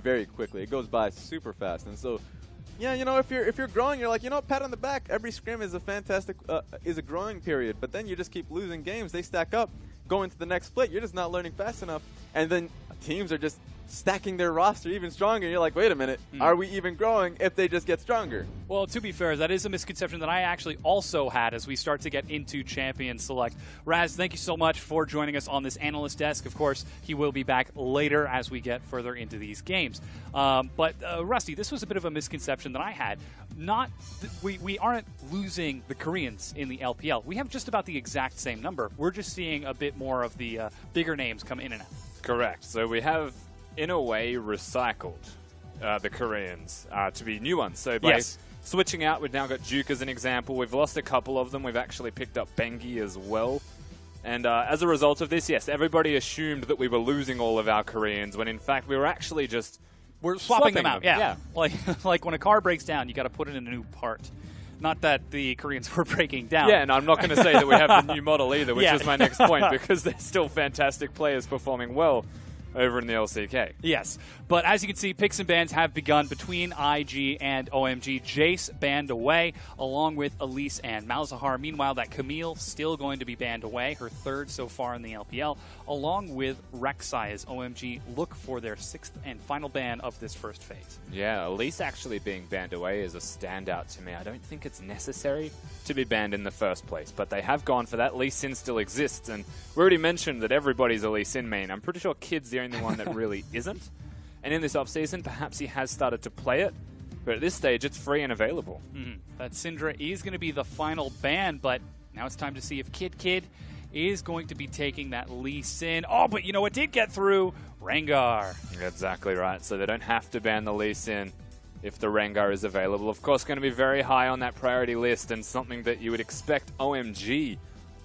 very quickly. It goes by super fast. And so, yeah, you know, if you're growing, you're like, you know, pat on the back. Every scrim is a fantastic, is a growing period. But then you just keep losing games. They stack up. Going to the next split, you're just not learning fast enough. And then teams are just stacking their roster even stronger. You're like, wait a minute, are we even growing if they just get stronger? Well, to be fair, that is a misconception that I actually also had as we start to get into Champion Select. Raz, thank you so much for joining us on this analyst desk. Of course, he will be back later as we get further into these games. But Rusty, this was a bit of a misconception that I had. We aren't losing the Koreans in the LPL. We have just about the exact same number. We're just seeing a bit more of the bigger names come in and out. Correct. So we have, in a way, recycled the Koreans to be new ones. So by switching out, we've now got Duke as an example. We've lost a couple of them. We've actually picked up Bengi as well. And as a result of this, yes, everybody assumed that we were losing all of our Koreans, when in fact we were actually just swapping them out. Yeah. Like when a car breaks down, you got to put it in a new part. Not that the Koreans were breaking down. Yeah, and I'm not going to say that we have the new model either, which is my next point, because they're still fantastic players performing well over in the LCK. Yes, but as you can see, picks and bans have begun between IG and OMG. Jace banned away, along with Elise and Malzahar. Meanwhile, that Camille still going to be banned away, her third so far in the LPL, along with Rek'Sai as OMG look for their 6th and final ban of this first phase. Yeah, Elise actually being banned away is a standout to me. I don't think it's necessary to be banned in the first place, but they have gone for that. Lee Sin still exists, and we already mentioned that everybody's a Lee Sin main. I'm pretty sure Kid's the only one that really isn't. And in this offseason, perhaps he has started to play it, but at this stage, it's free and available. That Syndra is going to be the final ban, but now it's time to see if Kid is going to be taking that Lee Sin. Oh, but you know what did get through? Rengar. Exactly right. So they don't have to ban the Lee Sin if the Rengar is available. Of course, going to be very high on that priority list, and something that you would expect OMG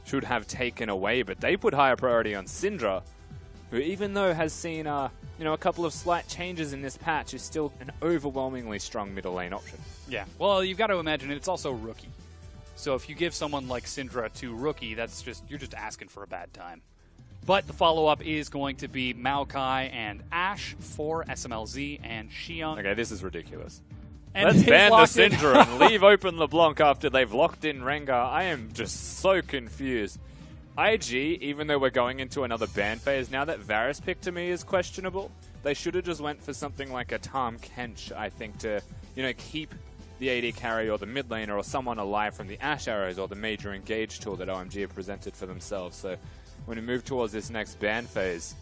should have taken away, but they put higher priority on Syndra, who, even though has seen a couple of slight changes in this patch, is still an overwhelmingly strong middle lane option. Yeah, well, you've got to imagine it's also Rookie. So if you give someone like Syndra to Rookie, you're just asking for a bad time. But the follow-up is going to be Maokai and Ashe for SMLZ and Xiang. Okay, this is ridiculous. And let's ban the Syndra and leave open LeBlanc after they've locked in Rengar. I am just so confused. IG, even though we're going into another ban phase, now that Varus pick to me is questionable, they should have just went for something like a Tahm Kench, I think, to keep the AD carry or the mid laner or someone alive from the Ashe arrows or the major engage tool that OMG have presented for themselves. So when we move towards this next ban phase,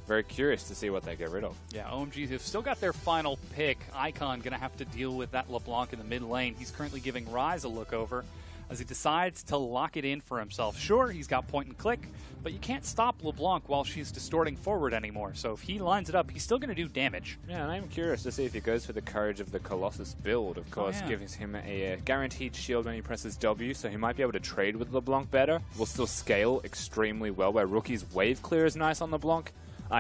very curious to see what they get rid of. Yeah, OMG have still got their final pick. Icon going to have to deal with that LeBlanc in the mid lane. He's currently giving Ryze a look over as he decides to lock it in for himself. Sure, he's got point and click, but you can't stop LeBlanc while she's distorting forward anymore. So if he lines it up, he's still going to do damage. Yeah, and I'm curious to see if he goes for the Courage of the Colossus build. Of course, gives him a guaranteed shield when he presses W, so he might be able to trade with LeBlanc better. Will still scale extremely well, where Rookie's wave clear is nice on LeBlanc.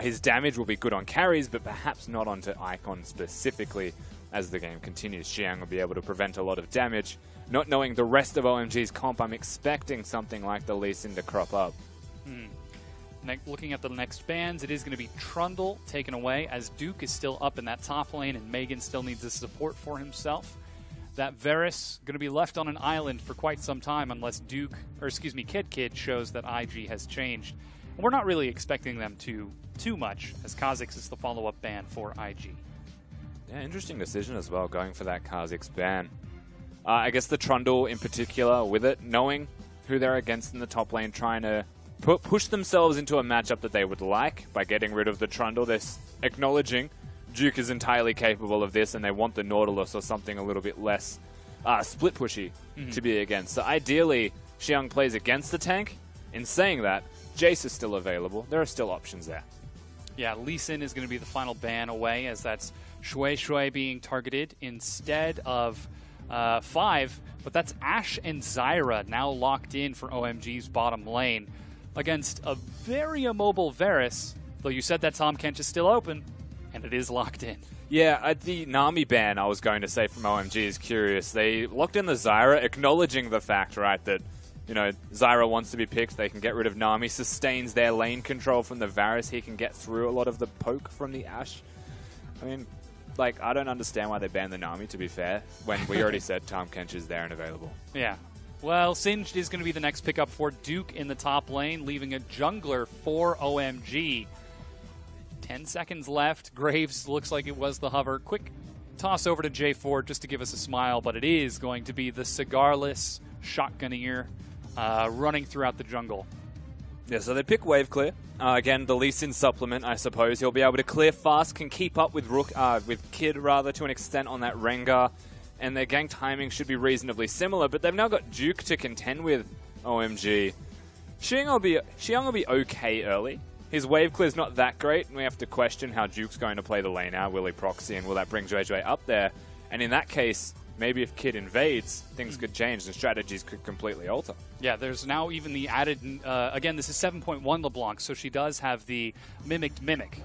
His damage will be good on carries, but perhaps not onto Icon specifically. As the game continues, Xiang will be able to prevent a lot of damage. Not knowing the rest of OMG's comp, I'm expecting something like the Lee Sin to crop up. Looking at the next bans, it is going to be Trundle taken away, as Duke is still up in that top lane and Megan still needs the support for himself. That Varus going to be left on an island for quite some time unless Kid shows that IG has changed. And we're not really expecting them to too much, as Kha'Zix is the follow-up ban for IG. Yeah, interesting decision as well, going for that Kha'Zix ban. I guess the Trundle in particular with it, knowing who they're against in the top lane, trying to push themselves into a matchup that they would like by getting rid of the Trundle. They're acknowledging Duke is entirely capable of this, and they want the Nautilus or something a little bit less split pushy to be against. So ideally, Xiang plays against the tank. In saying that, Jace is still available. There are still options there. Yeah, Lee Sin is going to be the final ban away, as that's Shui being targeted instead of 5. But that's Ashe and Zyra now locked in for OMG's bottom lane against a very immobile Varus, though you said that Tahm Kench is still open, and it is locked in. Yeah, the Nami ban, I was going to say, from OMG is curious. They locked in the Zyra, acknowledging the fact, right, that Zyra wants to be picked. They can get rid of Nami, sustains their lane control from the Varus. He can get through a lot of the poke from the Ashe. I mean, like, I don't understand why they banned the Nami, to be fair, when we already said Tahm Kench is there and available. Yeah. Well, Singed is going to be the next pickup for Duke in the top lane, leaving a jungler for OMG. 10 seconds left. Graves looks like it was the hover. Quick toss over to J4 just to give us a smile, but it is going to be the cigarless shotgunner running throughout the jungle. Yeah, so they pick Wave Clear. Again, the Lee Sin supplement, I suppose. He'll be able to clear fast, can keep up with Kid rather to an extent on that Rengar. And their gank timing should be reasonably similar, but they've now got Duke to contend with OMG. Xiang will be okay early. His wave clear's not that great, and we have to question how Duke's going to play the lane out. Will he proxy, and will that bring Zhuezhui up there? And in that case, maybe if Kid invades, things could change, and strategies could completely alter. Yeah, there's now even the added, again, this is 7.1 LeBlanc, so she does have the Mimic,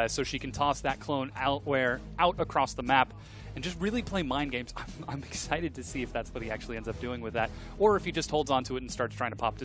so she can toss that clone out across the map and just really play mind games. I'm excited to see if that's what he actually ends up doing with that, or if he just holds on to it and starts trying to pop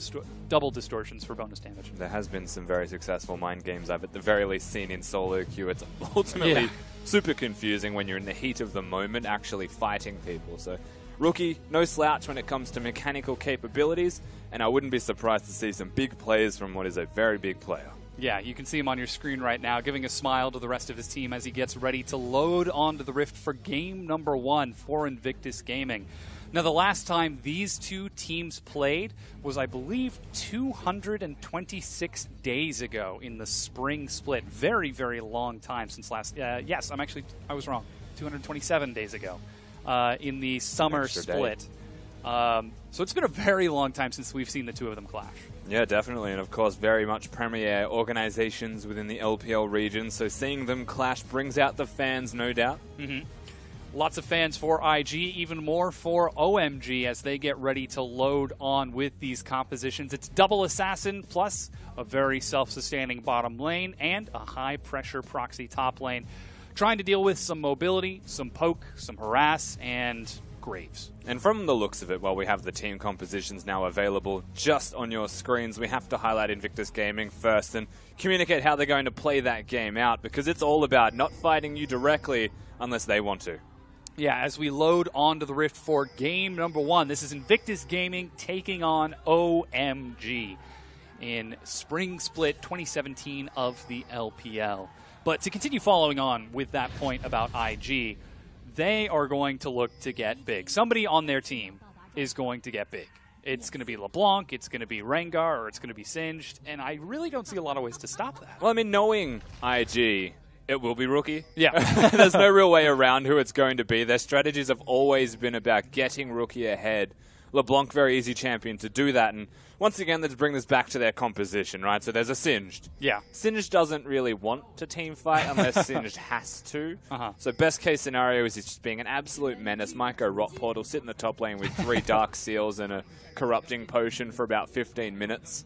double distortions for bonus damage. There has been some very successful mind games I've at the very least seen in solo queue. It's ultimately super confusing when you're in the heat of the moment actually fighting people. So Rookie, no slouch when it comes to mechanical capabilities, and I wouldn't be surprised to see some big plays from what is a very big player. Yeah, you can see him on your screen right now, giving a smile to the rest of his team as he gets ready to load onto the Rift for game number 1 for Invictus Gaming. Now, the last time these two teams played was, I believe, 226 days ago in the spring split. Very, very long time since last... yes, I was wrong. 227 days ago in the summer split. So it's been a very long time since we've seen the two of them clash. Yeah, definitely, and of course very much premier organizations within the LPL region, so seeing them clash brings out the fans, no doubt. Lots of fans for IG, even more for OMG as they get ready to load on with these compositions. It's double assassin plus a very self-sustaining bottom lane and a high-pressure proxy top lane, trying to deal with some mobility, some poke, some harass, and Graves. And from the looks of it, while we have the team compositions now available just on your screens, we have to highlight Invictus Gaming first and communicate how they're going to play that game out, because it's all about not fighting you directly unless they want to. Yeah, as we load onto the Rift for game number 1, this is Invictus Gaming taking on OMG in Spring Split 2017 of the LPL. But to continue following on with that point about IG, they are going to look to get big. Somebody on their team is going to get big. It's going to be LeBlanc, it's going to be Rengar, or it's going to be Singed, and I really don't see a lot of ways to stop that. Well, I mean, knowing IG, it will be Rookie. Yeah. There's no real way around who it's going to be. Their strategies have always been about getting Rookie ahead. LeBlanc, very easy champion to do that, and once again, let's bring this back to their composition, right? So there's a Singed. Yeah. Singed doesn't really want to team fight unless Singed has to. So best case scenario is he's just being an absolute menace. Might go Rot Portal, sit in the top lane with 3 Dark Seals and a Corrupting Potion for about 15 minutes.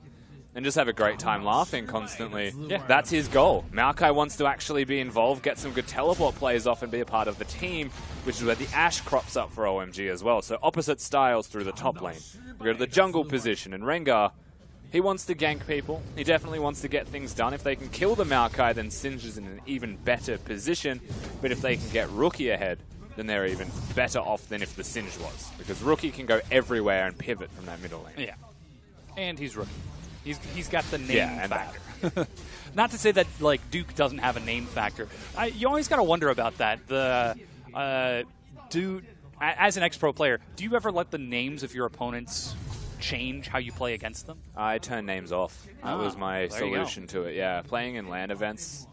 And just have a great time laughing constantly. Yeah. That's his goal. Maokai wants to actually be involved, get some good teleport plays off and be a part of the team, which is where the Ashe crops up for OMG as well. So opposite styles through the top lane. We go to the jungle position, and Rengar, he wants to gank people. He definitely wants to get things done. If they can kill the Maokai, then Singed is in an even better position. But if they can get Rookie ahead, then they're even better off than if the Singed was. Because Rookie can go everywhere and pivot from that middle lane. Yeah. And he's Rookie. He's got the name factor. Not to say that like Duke doesn't have a name factor. You always got to wonder about that. As an ex-pro player, do you ever let the names of your opponents change how you play against them? I turn names off. That was my solution to it. Yeah, playing in LAN events,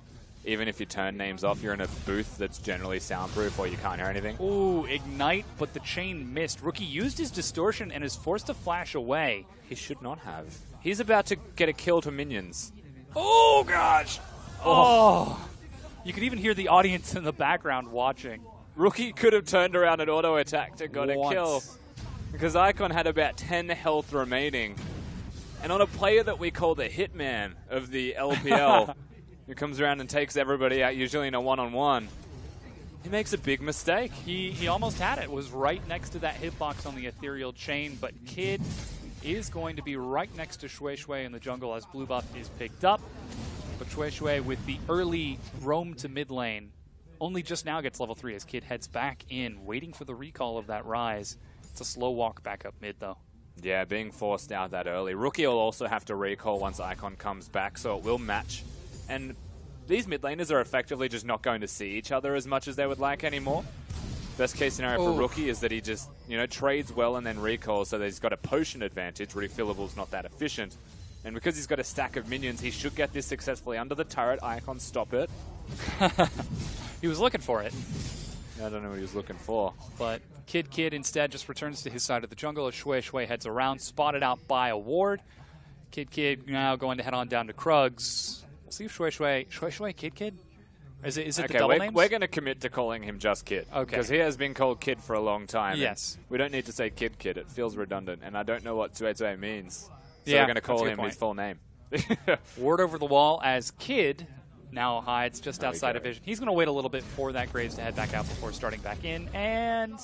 even if you turn names off, you're in a booth that's generally soundproof or you can't hear anything. Ooh, Ignite, but the chain missed. Rookie used his distortion and is forced to flash away. He should not have. He's about to get a kill to minions. Oh, gosh! Oh! You could even hear the audience in the background watching. Rookie could have turned around and auto-attacked and got a kill. Because Icon had about 10 health remaining. And on a player that we call the Hitman of the LPL, who comes around and takes everybody out, usually in a one-on-one, he makes a big mistake. He almost had it. Was right next to that hitbox on the ethereal chain, but Kid is going to be right next to Zhuezhui in the jungle as blue buff is picked up. But Zhuezhui with the early roam to mid lane only just now gets level 3 as Kid heads back in, waiting for the recall of that Rise. It's a slow walk back up mid, though. Yeah, being forced out that early. Rookie will also have to recall once Icon comes back, so it will match. And these mid laners are effectively just not going to see each other as much as they would like anymore. Best case scenario for Rookie is that he just, trades well and then recalls, so that he's got a potion advantage. Refillable's not that efficient. And because he's got a stack of minions, he should get this successfully under the turret. Icon, stop it. He was looking for it. I don't know what he was looking for. But Kid instead just returns to his side of the jungle as Shui heads around, spotted out by a ward. Kid now going to head on down to Krugs. We'll see if Shui, Kid? Is it the double names? We're going to commit to calling him just Kid. Okay. Because he has been called Kid for a long time. Yes. We don't need to say Kid. It feels redundant, and I don't know what 282 means. So yeah, we're going to call him his full name. Ward over the wall as Kid now hides just outside of vision. He's going to wait a little bit for that Graves to head back out before starting back in. And,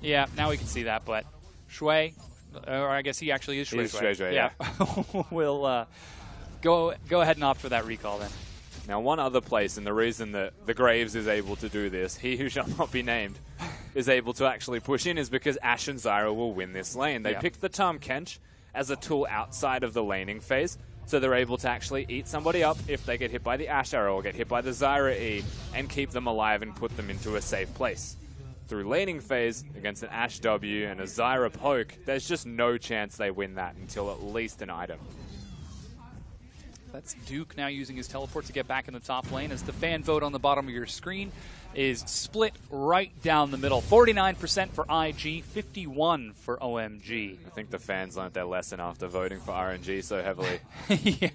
yeah, now we can see that. But Shui, or I guess he actually is Shui. He's Shui, yeah. We'll go ahead and opt for that recall then. Now, one other place, and the reason that the Graves is able to do this, he who shall not be named, is able to actually push in, is because Ashe and Zyra will win this lane. They picked the Tahm Kench as a tool outside of the laning phase, so they're able to actually eat somebody up if they get hit by the Ashe arrow or get hit by the Zyra E, and keep them alive and put them into a safe place. Through laning phase, against an Ashe W and a Zyra poke, there's just no chance they win that until at least an item. That's Duke now using his teleport to get back in the top lane as the fan vote on the bottom of your screen is split right down the middle. 49% for IG, 51% for OMG. I think the fans learned their lesson after voting for RNG so heavily. Yeah.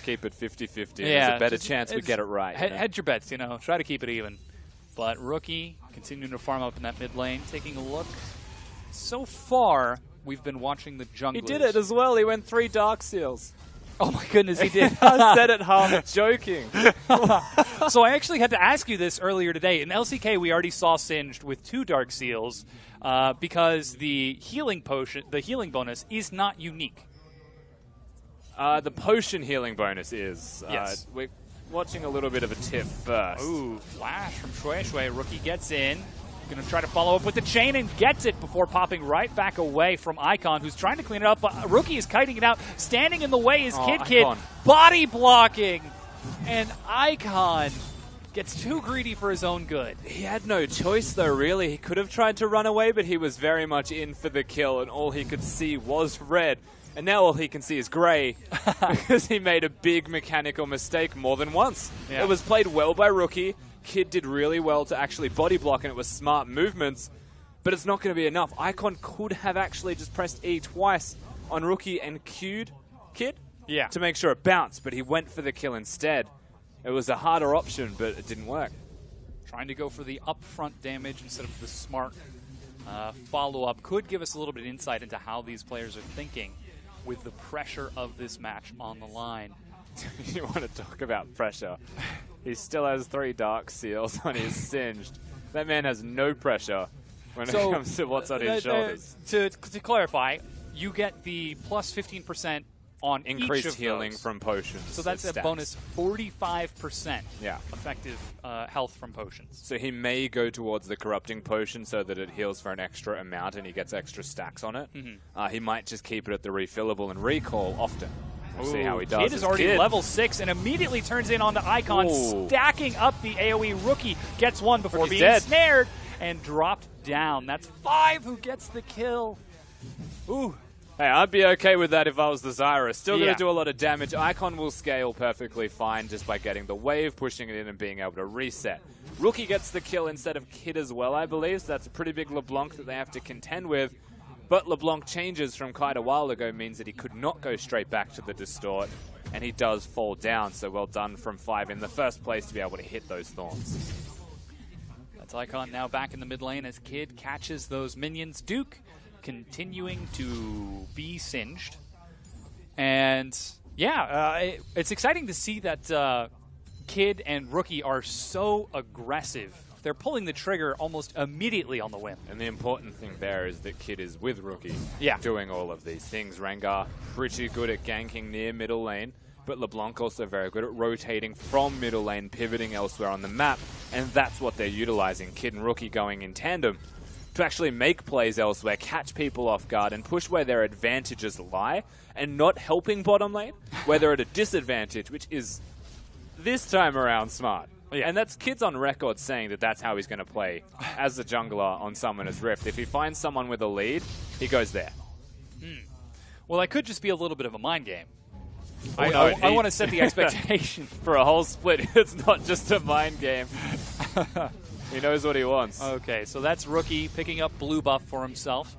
Keep it 50-50. Yeah, There's a better chance we get it right. Hedge your bets, try to keep it even. But Rookie continuing to farm up in that mid lane, taking a look. So far, we've been watching the junglers. He did it as well. He went 3 Dark Seals. Oh my goodness, he did. I said it half joking. So I actually had to ask you this earlier today. In LCK, we already saw Singed with 2 Dark Seals because the healing potion, the healing bonus, is not unique. The potion healing bonus is. Yes. We're watching a little bit of a tip first. Ooh, flash from Shui. Rookie gets in. Going to try to follow up with the chain and gets it before popping right back away from Icon, who's trying to clean it up. But Rookie is kiting it out. Standing in the way is Kid. Body blocking. And Icon gets too greedy for his own good. He had no choice, though, really. He could have tried to run away, but he was very much in for the kill, and all he could see was red. And now all he can see is grey because he made a big mechanical mistake more than once. Yeah. It was played well by Rookie. Kid did really well to actually body block, and it was smart movements, but it's not going to be enough. Icon could have actually just pressed E twice on Rookie and Q'd Kid to make sure it bounced, but he went for the kill instead. It was a harder option, but it didn't work. Trying to go for the upfront damage instead of the smart follow-up could give us a little bit of insight into how these players are thinking with the pressure of this match on the line. You want to talk about pressure. He still has 3 Dark Seals on his Singed. That man has no pressure when it comes to what's on his shoulders. To clarify, you get the plus 15% on increased each of healing those. from potions. So that's a bonus 45% effective health from potions. So he may go towards the corrupting potion so that it heals for an extra amount and he gets extra stacks on it. He might just keep it at the refillable and recall often. We'll see how he does. Kid is already level 6 and immediately turns in onto Icon, stacking up the AoE. Rookie gets one before being snared and dropped down. That's 5 who gets the kill. Ooh. Hey, I'd be okay with that if I was the Zyra. Still going to do a lot of damage. Icon will scale perfectly fine just by getting the wave, pushing it in, and being able to reset. Rookie gets the kill instead of Kid as well, I believe. So that's a pretty big LeBlanc that they have to contend with. But LeBlanc changes from quite a while ago means that he could not go straight back to the Distort, and he does fall down. So well done from 5 in the first place to be able to hit those Thorns. That's Icon now back in the mid lane as Kid catches those minions. Duke continuing to be singed. And yeah, it's exciting to see that Kid and Rookie are so aggressive. They're pulling the trigger almost immediately on the whim. And the important thing there is that Kid is with Rookie doing all of these things. Rengar pretty good at ganking near middle lane. but LeBlanc also very good at rotating from middle lane, pivoting elsewhere on the map, and that's what they're utilizing. Kid and Rookie going in tandem to actually make plays elsewhere, catch people off guard, and push where their advantages lie, and not helping bottom lane, where they're at a disadvantage, which is this time around smart. Yeah. And that's Kid's on record saying that that's how he's going to play as the jungler on Summoner's Rift. If he finds someone with a lead, he goes there. Well, that could just be a little bit of a mind game. I want to set the expectation. For a whole split, it's not just a mind game. He knows what he wants. Okay, so that's Rookie picking up blue buff for himself.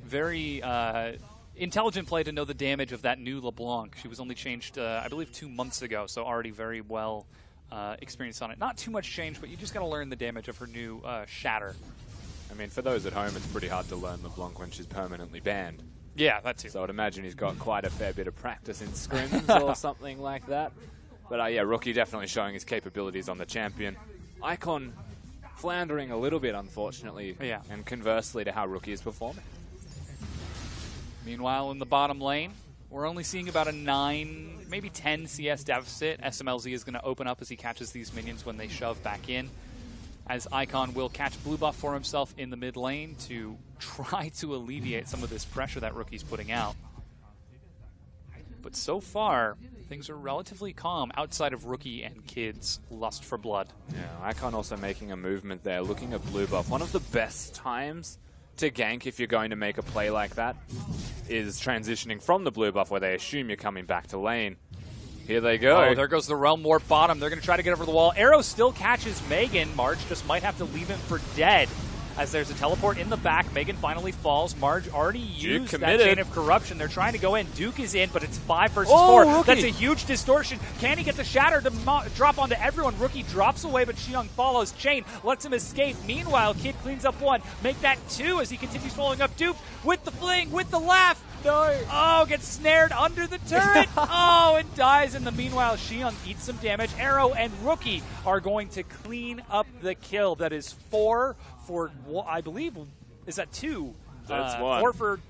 Very intelligent play to know the damage of that new LeBlanc. She was only changed, I believe, 2 months ago, so already very well experienced on it. Not too much change, but you just got to learn the damage of her new Shatter. I mean, for those at home, it's pretty hard to learn LeBlanc when she's permanently banned. Yeah, that too. So I'd imagine he's got quite a fair bit of practice in scrims or something like that. But yeah, Rookie definitely showing his capabilities on the champion. Icon floundering a little bit, unfortunately, and conversely to how Rookie is performing. Meanwhile, in the bottom lane, we're only seeing about a 9, maybe 10 CS deficit. SMLZ is going to open up as he catches these minions when they shove back in, as Icon will catch blue buff for himself in the mid lane to try to alleviate some of this pressure that Rookie's putting out. But so far, things are relatively calm outside of Rookie and Kid's lust for blood. Yeah, Icon also making a movement there, looking at blue buff. One of the best times to gank if you're going to make a play like that is transitioning from the blue buff where they assume you're coming back to lane. Here they go. Oh, there goes the Realm Warp bottom. They're going to try to get over the wall. Arrow still catches Megan. Marge just might have to leave him for dead, as there's a teleport in the back. Megan finally falls. Marge already used that chain of corruption. They're trying to go in. Duke is in, but it's 5 versus 4. Rookie. That's a huge distortion. Can he get the shatter to drop onto everyone? Rookie drops away, but Xiong follows. Chain lets him escape. Meanwhile, Kid cleans up 1. Make that 2 as he continues following up Duke with the fling, with the laugh. No. Oh, gets snared under the turret. Oh, and dies in the meanwhile. Xiong eats some damage. Arrow and Rookie are going to clean up the kill. That is 4 for, I believe, is that 2? That's 1. 4 for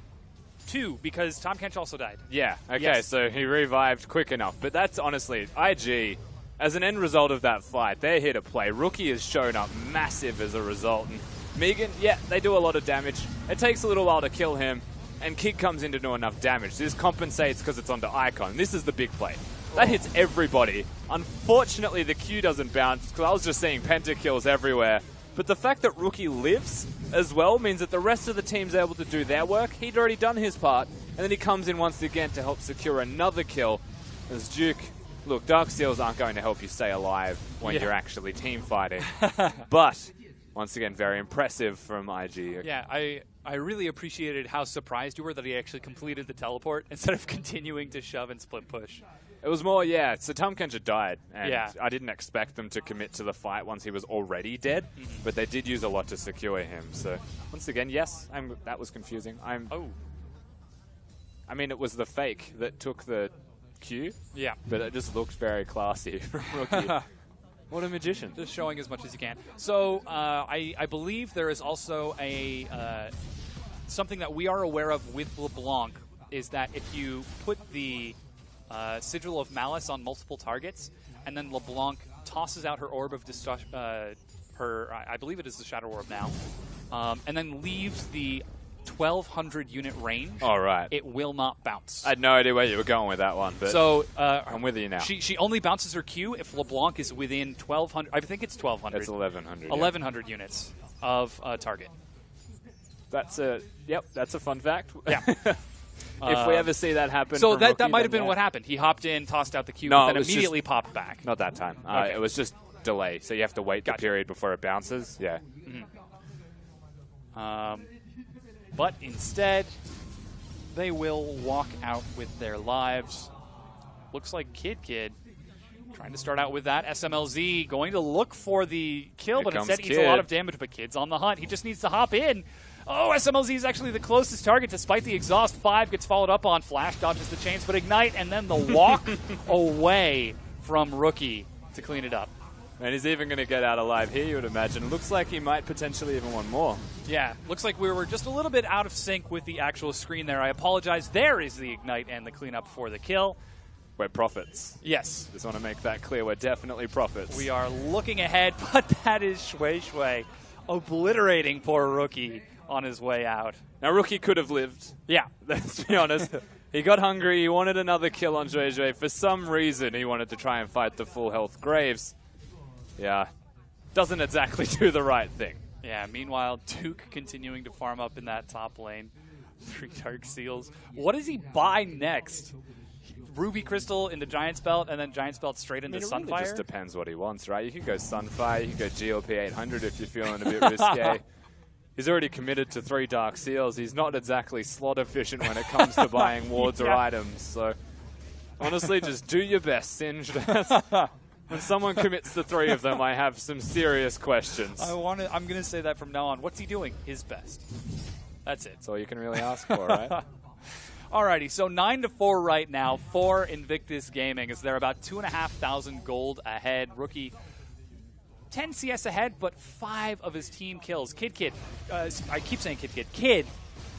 2, because Tom Kench also died. Yeah, okay, Yes. So he revived quick enough. But that's honestly, IG, as an end result of that fight, they're here to play. Rookie has shown up massive as a result. And Megan, yeah, they do a lot of damage. It takes a little while to kill him. And Kid comes in to do enough damage. This compensates because it's onto Icon. This is the big play. That hits everybody. Unfortunately, the Q doesn't bounce, because I was just seeing pentakills everywhere. But the fact that Rookie lives as well means that the rest of the team's able to do their work. He'd already done his part, and then he comes in once again to help secure another kill. As Duke, look, Dark Seals aren't going to help you stay alive when you're actually team fighting. But, once again, very impressive from IG. Yeah, I really appreciated how surprised you were that he actually completed the teleport instead of continuing to shove and split push. It was more, yeah, so Tom Kench died, and I didn't expect them to commit to the fight once he was already dead, but they did use a lot to secure him. So, once again, yes, that was confusing. I mean, it was the fake that took the Q, but it just looked very classy from Rookie. What a magician. Just showing as much as you can. So, I believe there is also a something that we are aware of with LeBlanc, is that if you put the Sigil of Malice on multiple targets, and then LeBlanc tosses out her Orb of Destruction, I believe it is the Shadow Orb now, and then leaves the 1,200 unit range, it will not bounce. I had no idea where you were going with that one, but so, I'm with you now. She only bounces her Q if LeBlanc is within 1,200, I think it's 1,200. It's 1,100. 1,100 units of target. That's a fun fact. Yeah. If we ever see that happen, so from that Rookie, might have then been what happened. He hopped in, tossed out the Q, No, and then it was immediately just- popped back. Not that time. Okay. It was just delay, so you have to wait the period before it bounces. Yeah. But instead, they will walk out with their lives. Looks like Kid trying to start out with that. SMLZ going to look for the kill, Here but comes instead eats a Kid. lot of damage. But Kid's on the hunt. He just needs to hop in. Oh, SMLZ is actually the closest target despite the exhaust. 5 gets followed up on. Flash dodges the chains, but Ignite, and then the walk away from Rookie to clean it up. And he's even going to get out alive here, you would imagine. Looks like he might potentially even want more. Yeah, looks like we were just a little bit out of sync with the actual screen there. I apologize. There is the Ignite and the cleanup for the kill. We're prophets. Yes. Just want to make that clear. We're definitely prophets. We are looking ahead, but that is Shui obliterating poor Rookie on his way out. Now, Rookie could have lived. Yeah. Let's be honest. He got hungry. He wanted another kill on Shui. For some reason, he wanted to try and fight the full health Graves. Yeah. Doesn't exactly do the right thing. Yeah, meanwhile, Duke continuing to farm up in that top lane. 3 Dark Seals. What does he buy next? Ruby Crystal into Giant's Belt, and then Giant's Belt straight into Sunfire? It really just depends what he wants, right? You could go Sunfire, you could go GOP 800 if you're feeling a bit risque. He's already committed to 3 Dark Seals. He's not exactly slot efficient when it comes to buying wards or items. So, honestly, just do your best, Singed. When someone commits to 3 of them, I have some serious questions. I'm going to say that from now on. What's he doing? His best. That's it. That's all you can really ask for, right? Alrighty, so 9-4 right now for Invictus Gaming as they're about 2,500 gold ahead. Rookie 10 CS ahead, but 5 of his team kills. Kid, I keep saying Kid,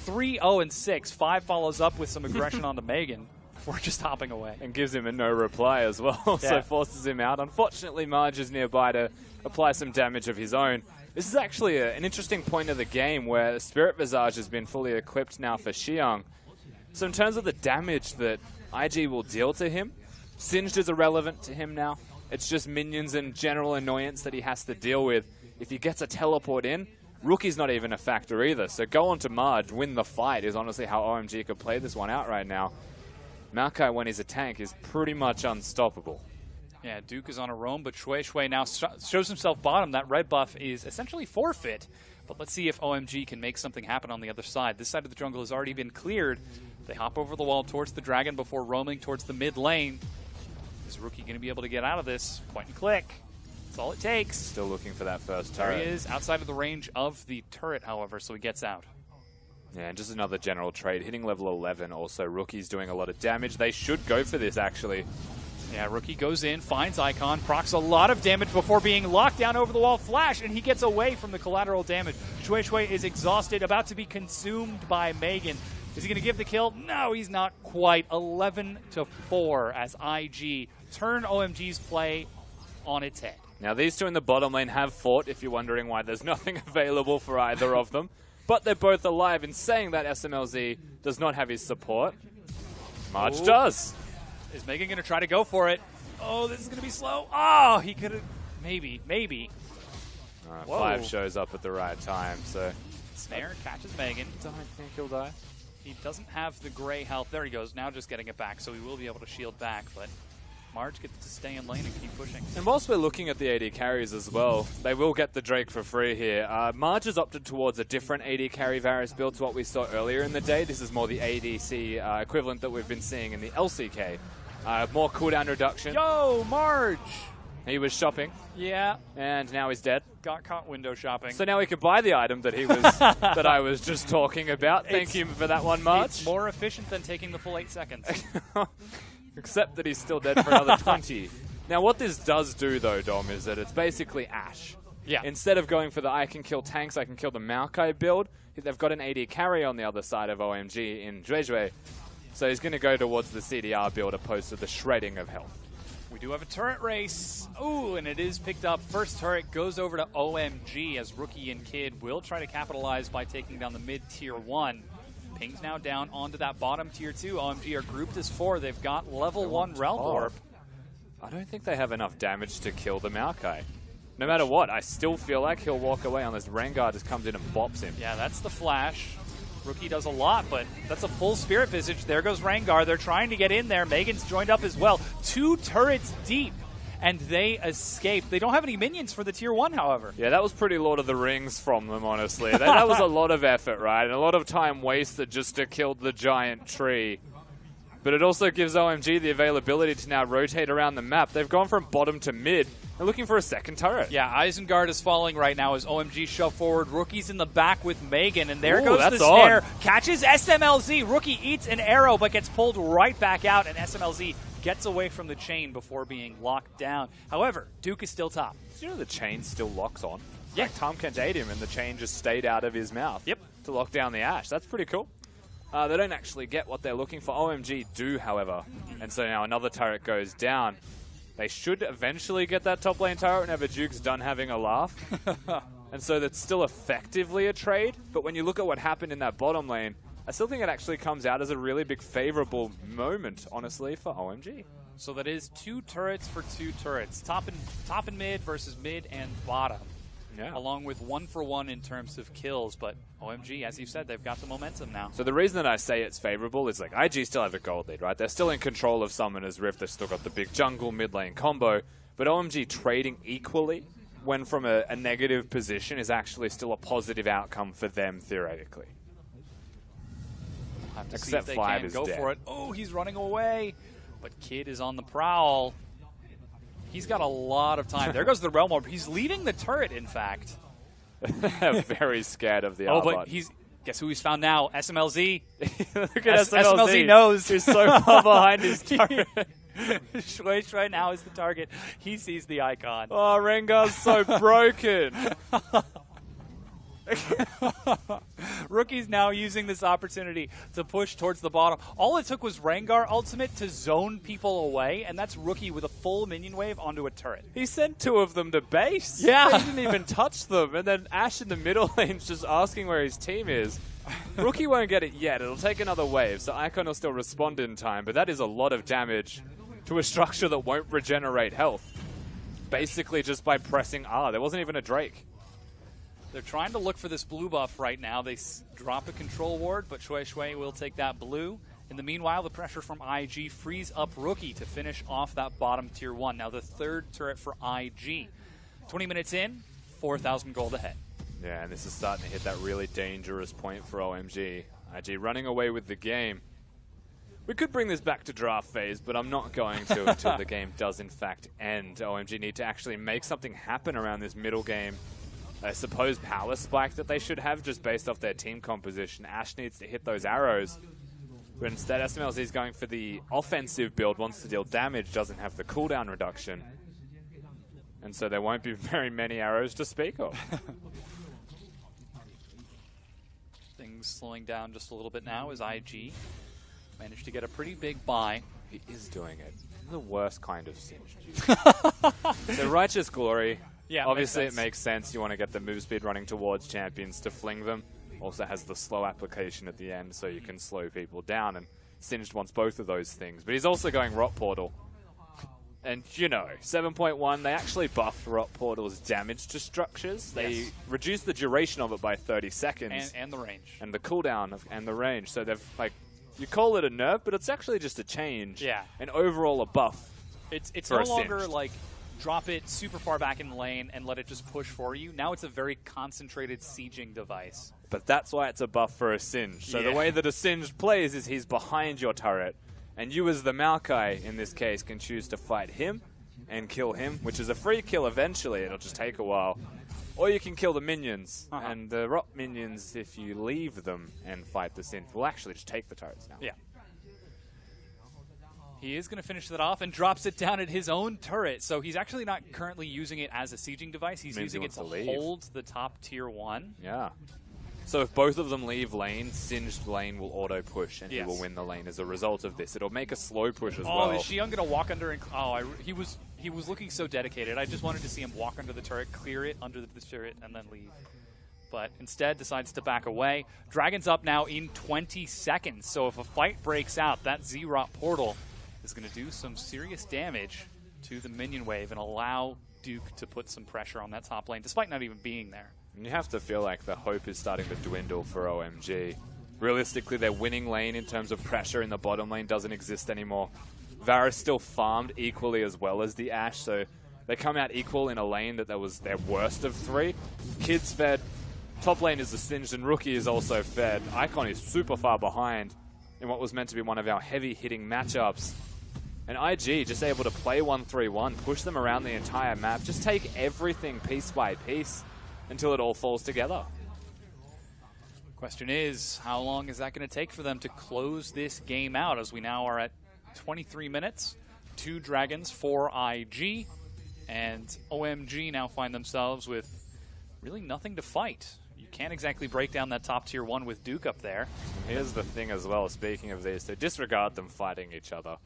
3-0-6. 5 follows up with some aggression onto Megan before just hopping away. And gives him a no reply as well, so forces him out. Unfortunately, Marge is nearby to apply some damage of his own. This is actually an interesting point of the game where Spirit Visage has been fully equipped now for Xiang. So in terms of the damage that IG will deal to him, Singed is irrelevant to him now. It's just minions and general annoyance that he has to deal with. If he gets a teleport in, Rookie's not even a factor either. So go on to Marge, win the fight is honestly how OMG could play this one out right now. Maokai, when he's a tank, is pretty much unstoppable. Yeah, Duke is on a roam, but Shui now shows himself bottom. That red buff is essentially forfeit. But let's see if OMG can make something happen on the other side. This side of the jungle has already been cleared. They hop over the wall towards the dragon before roaming towards the mid lane. Is Rookie going to be able to get out of this? Point and click. That's all it takes. Still looking for that first turret. There he is, outside of the range of the turret, however, so he gets out. Yeah, and just another general trade. Hitting level 11 also. Rookie's doing a lot of damage. They should go for this, actually. Yeah, Rookie goes in, finds Icon, procs a lot of damage before being locked down over the wall. Flash, and he gets away from the collateral damage. Shui is exhausted, about to be consumed by Megan. Is he going to give the kill? No, he's not quite. 11-4 as IG turn OMG's play on its head. Now, these two in the bottom lane have fought, if you're wondering why there's nothing available for either of them. But they're both alive. In saying that, SMLZ does not have his support. Marge does. Is Megan going to try to go for it? Oh, this is going to be slow. Oh, he could have. Maybe. All right, 5 shows up at the right time, so. Snare catches Megan. Don't think he'll die. He doesn't have the gray health. There he goes. Now just getting it back, so he will be able to shield back. But Marge gets to stay in lane and keep pushing. And whilst we're looking at the AD carries as well, they will get the Drake for free here. Marge has opted towards a different AD carry Varus build to what we saw earlier in the day. This is more the ADC equivalent that we've been seeing in the LCK. More cooldown reduction. Yo, Marge! He was shopping. Yeah. And now he's dead. Got caught window shopping. So now he can buy the item that he was that I was just talking about. Thank you for that one, Marge. It's more efficient than taking the full 8 seconds. Except that he's still dead for another 20. Now what this does do though, Dom, is that it's basically Ashe. Yeah. Instead of going for the I can kill tanks, I can kill the Maokai build, they've got an AD carry on the other side of OMG in Zhuezhui. So he's going to go towards the CDR build opposed to the shredding of health. We do have a turret race. Ooh, and it is picked up. First turret goes over to OMG as Rookie and Kid will try to capitalize by taking down the mid tier 1. Ping's now down onto that bottom tier 2. OMG are grouped as 4. They've got level 1 Realm Orb. I don't think they have enough damage to kill the Maokai. No matter what, I still feel like he'll walk away unless Rengar just comes in and bops him. Yeah, that's the flash. Rookie does a lot, but that's a full Spirit Visage. There goes Rengar. They're trying to get in there. Megan's joined up as well. 2 turrets deep, and they escape. They don't have any minions for the tier 1, however. Yeah, that was pretty Lord of the Rings from them, honestly. that was a lot of effort, right? And a lot of time wasted just to kill the giant tree. But it also gives OMG the availability to now rotate around the map. They've gone from bottom to mid. They're looking for a second turret. Yeah, Isengard is falling right now as OMG shove forward. Rookie's in the back with Megan, and there goes the snare. Catches SMLZ. Rookie eats an arrow, but gets pulled right back out, and SMLZ gets away from the chain before being locked down. However, Duke is still top. Did you know the chain still locks on? Yeah. Like Tom can't aid him, and the chain just stayed out of his mouth. Yep. To lock down the Ashe. That's pretty cool. They don't actually get what they're looking for. OMG do, however. And so now another turret goes down. They should eventually get that top lane turret whenever Duke's done having a laugh. And so that's still effectively a trade. But when you look at what happened in that bottom lane, I still think it actually comes out as a really big favorable moment, honestly, for OMG. So that is 2 turrets for 2 turrets. Top and mid versus mid and bottom. Yeah. Along with 1-for-1 in terms of kills. But OMG, as you said, they've got the momentum now. So the reason that I say it's favorable is like IG still have a gold lead, right? They're still in control of Summoner's Rift. They've still got the big jungle mid lane combo. But OMG trading equally when from a negative position is actually still a positive outcome for them theoretically. Have to see Except if they Five can is go dead. for it. Oh, he's running away. But Kid is on the prowl. He's got a lot of time. There goes the Realm Orb. He's leaving the turret, in fact. Very scared of the Oh, R but button. he's... Guess who he's found now? SMLZ. Look at SMLZ knows. He's so far behind his turret. Shui now is the target. He sees the icon. Oh, Rengar's so broken. Rookie's now using this opportunity to push towards the bottom. All it took was Rengar ultimate to zone people away, and that's Rookie with a full minion wave onto a turret. He sent 2 of them to base. Yeah. He didn't even touch them. And then Ash in the middle lane's just asking where his team is. Rookie won't get it yet. It'll take another wave, so Icon will still respond in time. But that is a lot of damage to a structure that won't regenerate health. Basically just by pressing R. There wasn't even a Drake. They're trying to look for this blue buff right now. They drop a control ward, but Shui will take that blue. In the meanwhile, the pressure from IG frees up Rookie to finish off that bottom tier 1. Now the 3rd turret for IG. 20 minutes in, 4,000 gold ahead. Yeah, and this is starting to hit that really dangerous point for OMG. IG running away with the game. We could bring this back to draft phase, but I'm not going to until the game does in fact end. OMG need to actually make something happen around this middle game. I suppose power spike that they should have just based off their team composition. Ash needs to hit those arrows. But instead, SMLZ is going for the offensive build, wants to deal damage, doesn't have the cooldown reduction. And so there won't be very many arrows to speak of. Things slowing down just a little bit now as IG managed to get a pretty big buy. He is doing it. The worst kind of singed. So Righteous Glory. Yeah, obviously it makes sense. You want to get the move speed running towards champions to fling them. Also has the slow application at the end, so you can slow people down. And Singed wants both of those things. But he's also going Rot Portal. And, you know, 7.1, they actually buffed Rot Portal's damage to structures. They reduced the duration of it by 30 seconds. And the range. And the cooldown and the range. So they've, like, you call it a nerf, but it's actually just a change. Yeah. And overall a buff. It's no longer like drop it super far back in the lane and let it just push for you. Now it's a very concentrated sieging device. But that's why it's a buff for a Singed. So the way that a Singed plays is he's behind your turret. And you as the Maokai, in this case, can choose to fight him and kill him, which is a free kill eventually. It'll just take a while. Or you can kill the minions. And the Rot minions, if you leave them and fight the Singed, will actually just take the turrets now. Yeah. He is going to finish that off and drops it down at his own turret. So he's actually not currently using it as a sieging device. He's using it to hold the top tier 1. Yeah. So if both of them leave lane, Singed lane will auto-push, and he will win the lane as a result of this. It'll make a slow push as well. Oh, is Xion going to walk under and... Oh, he was looking so dedicated. I just wanted to see him walk under the turret, clear it under the turret, and then leave. But instead decides to back away. Dragon's up now in 20 seconds. So if a fight breaks out, that Z-Rot portal is going to do some serious damage to the minion wave and allow Duke to put some pressure on that top lane, despite not even being there. And you have to feel like the hope is starting to dwindle for OMG. Realistically, their winning lane in terms of pressure in the bottom lane doesn't exist anymore. Varus still farmed equally as well as the Ashe, so they come out equal in a lane that was their worst of 3. Kid's fed. Top lane is the Singed, and Rookie is also fed. Icon is super far behind in what was meant to be one of our heavy-hitting matchups. And IG just able to play 1-3-1, push them around the entire map, just take everything piece by piece until it all falls together. Question is, how long is that going to take for them to close this game out, as we now are at 23 minutes, 2 dragons for IG, and OMG now find themselves with really nothing to fight. you can't exactly break down that top tier 1 with Duke up there. Here's the thing as well, speaking of these, to disregard them fighting each other.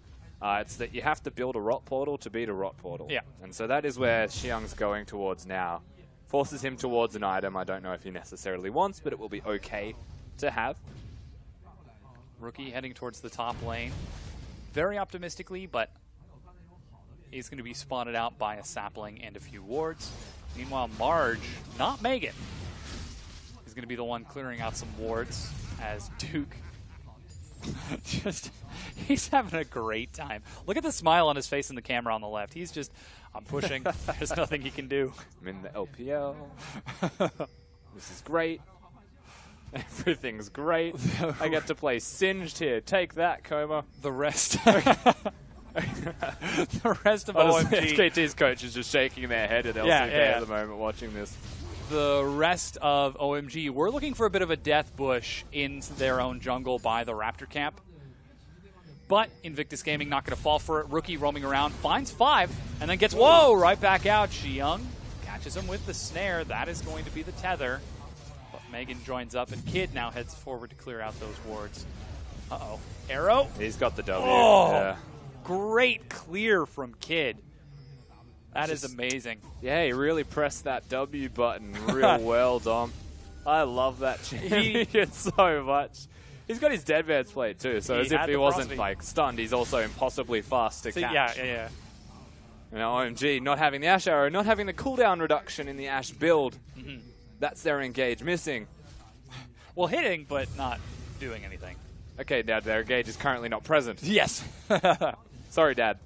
It's that you have to build a rot portal to beat a rot portal. Yeah. And so that is where Xiang's going towards now. Forces him towards an item I don't know if he necessarily wants, but it will be okay to have. Rookie heading towards the top lane. Very optimistically, but he's going to be spotted out by a sapling and a few wards. Meanwhile, Marge, not Megan, is going to be the one clearing out some wards as Duke he's having a great time. Look at the smile on his face in the camera on the left. He's just, I'm pushing. There's nothing he can do. I'm in the LPL. This is great. Everything's great. I get to play Singed here. Take that, Coma. The rest. The rest of OMG. SKT's coach is just shaking their head at LCK at the moment watching this. The rest of OMG, we're looking for a bit of a death bush in their own jungle by the Raptor camp. But Invictus Gaming not going to fall for it. Rookie roaming around, finds 5, and then gets, whoa, right back out. Xiang catches him with the snare. That is going to be the tether. But Megan joins up, and Kid now heads forward to clear out those wards. Uh-oh. Arrow. He's got the W. Oh, yeah. Great clear from Kid. That is amazing. Yeah, he really pressed that W button real well, Dom. I love that champion so much. He's got his deadman's plate too, so as if he wasn't like stunned, he's also impossibly fast to catch. Yeah. And OMG not having the Ash Arrow, not having the cooldown reduction in the Ash build. That's their engage missing. Well, hitting, but not doing anything. Okay, Dad, their engage is currently not present. Yes. Sorry, Dad.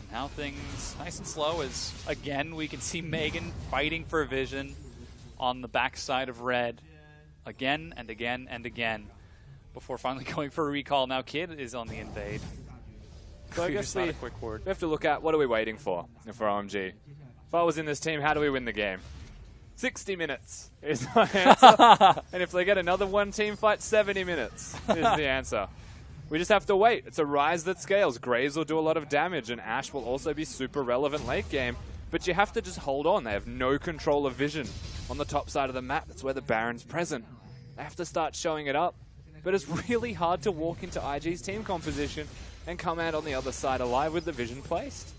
Now things nice and slow as, again, we can see Megan fighting for vision on the backside of red again and again and again before finally going for a recall. Now Kid is on the invade. So I guess we a quick word. have to look at what are we waiting for OMG. If I was in this team, how do we win the game? 60 minutes is my answer. And if they get another one team fight, 70 minutes is the answer. We just have to wait. It's a rise that scales. Graves will do a lot of damage, and Ashe will also be super relevant late game. But you have to just hold on. They have no control of vision on the top side of the map. That's where the Baron's present. They have to start showing it up. But it's really hard to walk into IG's team composition and come out on the other side alive with the vision placed.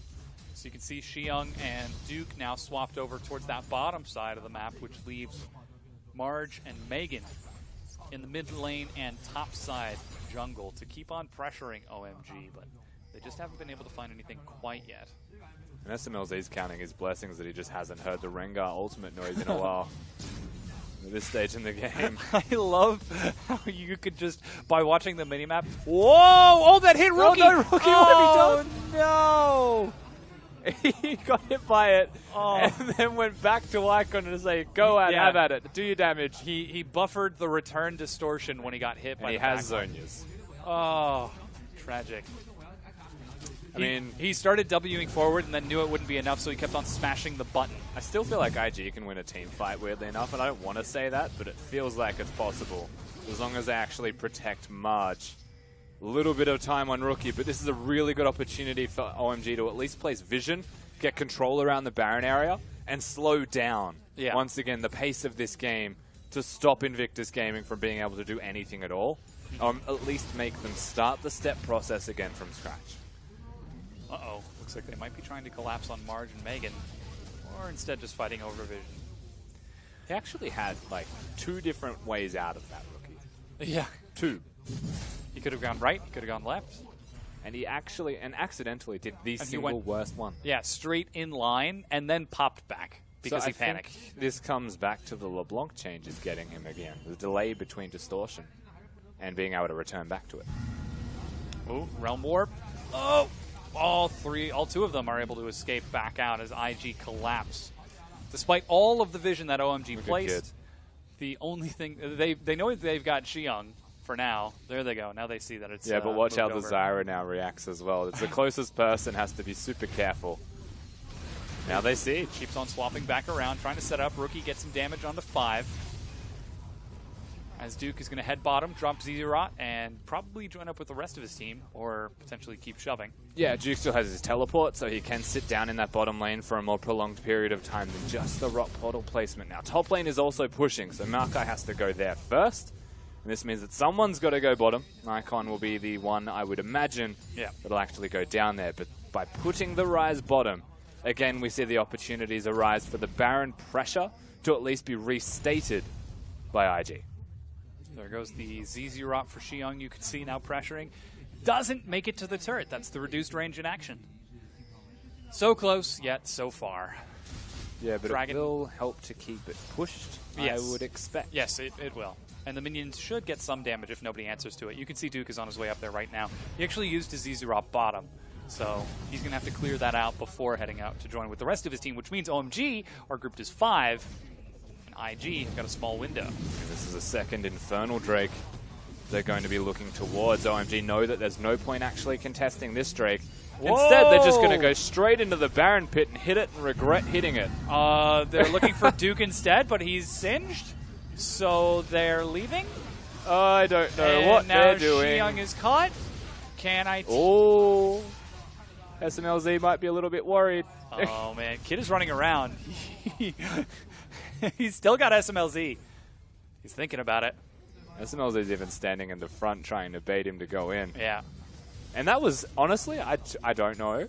So you can see Xiang and Duke now swapped over towards that bottom side of the map, which leaves Marge and Megan in the mid lane and top side jungle to keep on pressuring OMG, but they just haven't been able to find anything quite yet. And SMLZ's counting his blessings that he just hasn't heard the Rengar ultimate noise in a while. At this stage in the game. I love how you could just, by watching the minimap, whoa! Oh, that hit Rookie! Oh, no, Rookie, oh, what have you done? No! He got hit by it and then went back to Icon to say, go at, have at it, do your damage. He buffered the return distortion when he got hit by and the he has Zonias. Oh, tragic. I mean, he started Wing forward and then knew it wouldn't be enough, so he kept on smashing the button. I still feel like IG can win a team fight, weirdly enough, and I don't want to say that, but it feels like it's possible, as long as they actually protect Marge. A little bit of time on Rookie, but this is a really good opportunity for OMG to at least place vision, get control around the Baron area, and slow down, once again, the pace of this game to stop Invictus Gaming from being able to do anything at all, at least make them start the step process again from scratch. Uh-oh. Looks like they might be trying to collapse on Marge and Megan, or instead just fighting over vision. He actually had, like, 2 different ways out of that, Rookie. Yeah. 2. He could have gone right, he could have gone left. And he actually, and accidentally, did the single worst one. Yeah, straight in line, and then popped back because he panicked. Think this comes back to the LeBlanc changes getting him again. The delay between distortion and being able to return back to it. Oh, Realm Warp. Oh! All 2 of them are able to escape back out as IG collapse. Despite all of the vision that OMG placed, the only thing, they know they've got Xiang for now. There they go. Now they see that it's yeah, but watch how the over. Zyra now reacts as well. It's the closest person has to be super careful. Now they see. Keeps on swapping back around, trying to set up. Rookie gets some damage onto 5. as Duke is going to head bottom, drop Zerot, and probably join up with the rest of his team, or potentially keep shoving. Yeah, Duke still has his teleport, so he can sit down in that bottom lane for a more prolonged period of time than just the rock portal placement. Now, top lane is also pushing, so Maokai has to go there first. And this means that someone's got to go bottom. Icon will be the one, I would imagine, that'll actually go down there. But by putting the Ryze bottom, again, we see the opportunities arise for the Baron pressure to at least be restated by IG. There goes the Zerot for Xiong. You can see now pressuring. Doesn't make it to the turret. That's the reduced range in action. So close, yet so far. Yeah, but Dragon it will help to keep it pushed, yes. I would expect. Yes, it will. And the minions should get some damage if nobody answers to it. You can see Duke is on his way up there right now. He actually used his Zerot bottom, so he's going to have to clear that out before heading out to join with the rest of his team, which means OMG are grouped as 5, and IG have got a small window. This is a second Infernal Drake they're going to be looking towards. OMG know that there's no point actually contesting this Drake. Whoa! Instead, they're just going to go straight into the Baron pit and hit it and regret hitting it. They're looking for Duke instead, but he's singed, so they're leaving. I don't know and what now they're doing. Xiong is caught. Can I... Oh, SMLZ might be a little bit worried. Oh, man. Kid is running around. He's still got SMLZ. He's thinking about it. SMLZ is even standing in the front trying to bait him to go in. Yeah. And that was, honestly, I don't know.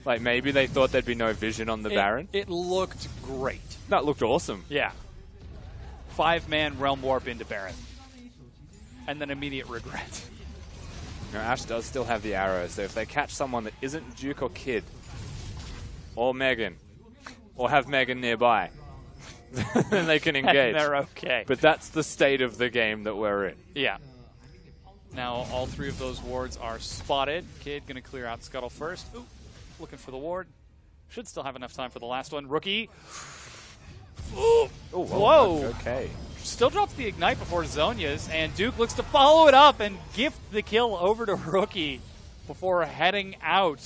Like, maybe they thought there'd be no vision on the Baron. It looked great. That looked awesome. Yeah. 5-man Realm Warp into Baron. And then immediate regret. Now, Ash does still have the arrow, so if they catch someone that isn't Duke or Kid, or Megan, or have Megan nearby, then they can engage. They're okay. But that's the state of the game that we're in. Yeah. Now all 3 of those wards are spotted. Kid going to clear out Scuttle first. Ooh, looking for the ward. Should still have enough time for the last one. Rookie. Ooh. Ooh, whoa. Okay. Still drops the Ignite before Zhonya's, and Duke looks to follow it up and gift the kill over to Rookie before heading out.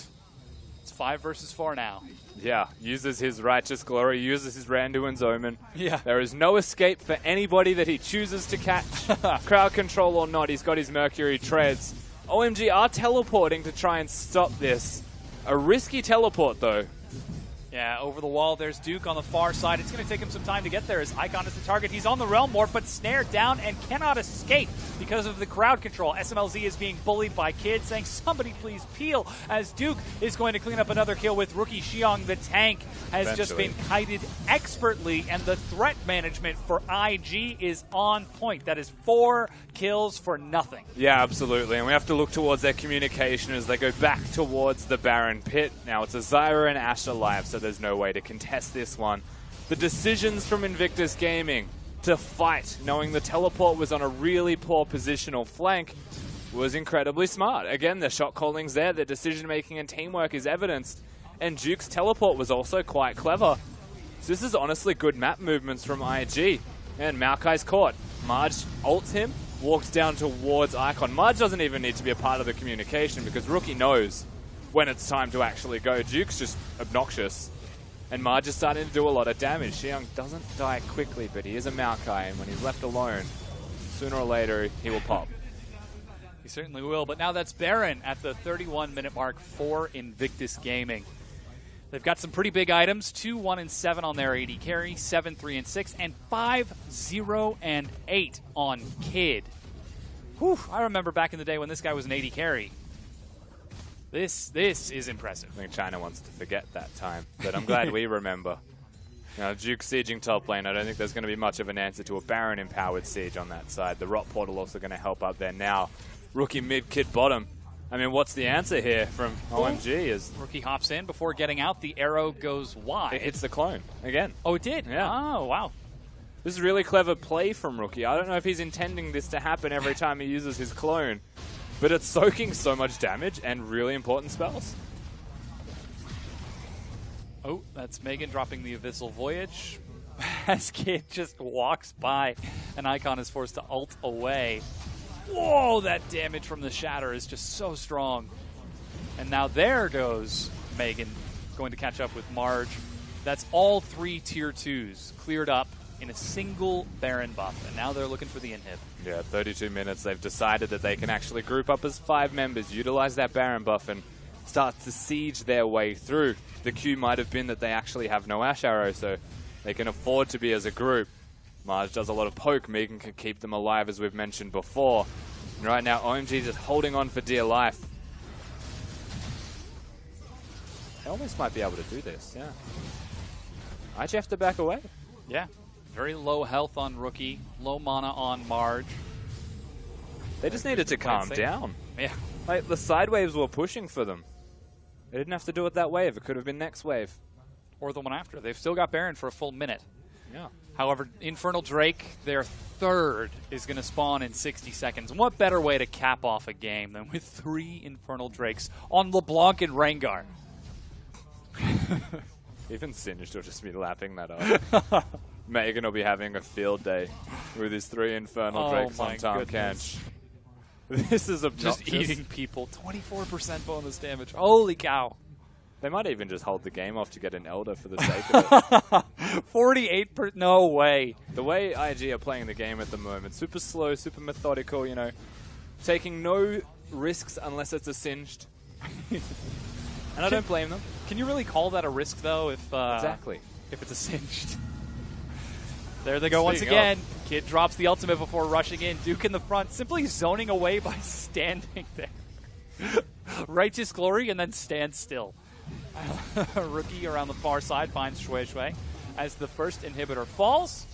It's 5 versus 4 now. Yeah, uses his Righteous Glory, uses his Randuin's Omen. Yeah. There is no escape for anybody that he chooses to catch. Crowd control or not, he's got his Mercury Treads. OMG are teleporting to try and stop this. A risky teleport, though. Yeah, over the wall, there's Duke on the far side. It's going to take him some time to get there as Icon is the target. He's on the Realm Warp, but snared down and cannot escape because of the crowd control. SMLZ is being bullied by Kid, saying, somebody please peel, as Duke is going to clean up another kill with Rookie Xiong. The tank has just been kited expertly, and the threat management for IG is on point. That is 4 kills for nothing. Yeah, absolutely. And we have to look towards their communication as they go back towards the Baron pit. Now it's a Zyra and Ashe alive, so there's no way to contest this one. The decisions from Invictus Gaming to fight, knowing the teleport was on a really poor positional flank, was incredibly smart. Again, their shot calling's there, their decision-making and teamwork is evidenced, and Duke's teleport was also quite clever. So this is honestly good map movements from IG. And Maokai's caught. Marge ults him, walks down towards Icon. Marge doesn't even need to be a part of the communication because Rookie knows when it's time to actually go. Duke's just obnoxious. And Marge is starting to do a lot of damage. Xiong doesn't die quickly, but he is a Maokai, and when he's left alone, sooner or later, he will pop. He certainly will, but now that's Baron at the 31-minute mark for Invictus Gaming. They've got some pretty big items, 2, 1, and 7 on their AD carry, 7, 3, and 6, and 5, 0, and 8 on Kid. Whew, I remember back in the day when this guy was an AD carry. This is impressive. I think China wants to forget that time, but I'm glad we remember. You know, Duke sieging top lane, I don't think there's going to be much of an answer to a Baron-empowered siege on that side. The Rot Portal also going to help up there now. Rookie mid, Kid bottom. I mean, what's the answer here from OMG? Is Rookie hops in. Before getting out, the arrow goes wide. It hits the clone again. Oh, it did? Yeah. Oh, wow. This is really clever play from Rookie. I don't know if he's intending this to happen every time he uses his clone, but it's soaking so much damage and really important spells. Oh, that's Megan dropping the Abyssal Voyage as Kid just walks by and Icon is forced to ult away. Whoa, that damage from the Shatter is just so strong. And now there goes Megan, going to catch up with Marge. That's all 3 tier 2s cleared up in a single Baron buff, and now they're looking for the inhib. Yeah, 32 minutes. They've decided that they can actually group up as 5 members, utilize that Baron buff, and start to siege their way through. The cue might have been that they actually have no Ash Arrow, so they can afford to be as a group. Marge does a lot of poke. Megan can keep them alive, as we've mentioned before. And right now, OMG just holding on for dear life. They almost might be able to do this, yeah. IG have to back away. Yeah. Very low health on Rookie, low mana on Marge. They just needed to calm down. Yeah. Like, the side waves were pushing for them. They didn't have to do it that wave. It could have been next wave. Or the one after. They've still got Baron for a full minute. Yeah. However, Infernal Drake, their third, is going to spawn in 60 seconds. And what better way to cap off a game than with 3 Infernal Drakes on LeBlanc and Rengar? Even Singed will just be lapping that up. Megan will be having a field day with his 3 Infernal Drakes on Tahm Kench. This is obnoxious. Just eating people. 24% bonus damage. Holy cow. They might even just hold the game off to get an Elder for the sake of it. 48%. No way. The way IG are playing the game at the moment, super slow, super methodical, you know, taking no risks unless it's a Singed. And I don't blame them. Can you really call that a risk, though, if exactly. If it's a Singed? There they go once again. Kid drops the ultimate before rushing in. Duke in the front, simply zoning away by standing there. Righteous Glory and then stand still. Rookie around the far side finds Shui Shui as the first inhibitor falls.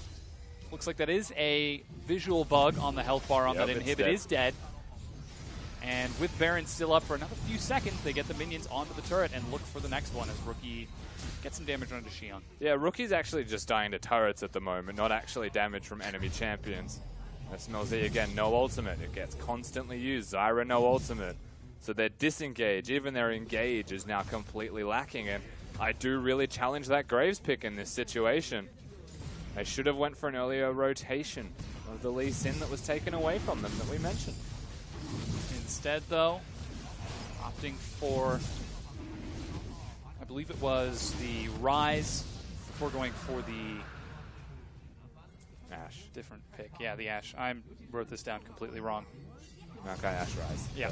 Looks like that is a visual bug on the health bar on that inhibit. Is dead. And with Baron still up for another few seconds, they get the minions onto the turret and look for the next one as Rookie gets some damage onto Xion. Yeah, Rookie's actually just dying to turrets at the moment, not actually damage from enemy champions. SMLZ again, no ultimate. It gets constantly used. Zyra, no ultimate. So their disengage, even their engage, is now completely lacking. And I do really challenge that Graves pick in this situation. They should have went for an earlier rotation of the Lee Sin that was taken away from them that we mentioned. Instead, though, opting for, I believe it was the Rise before going for the Ashe. Different pick. Yeah, the Ashe. I wrote this down completely wrong. Okay, Ashe Rise. Yeah.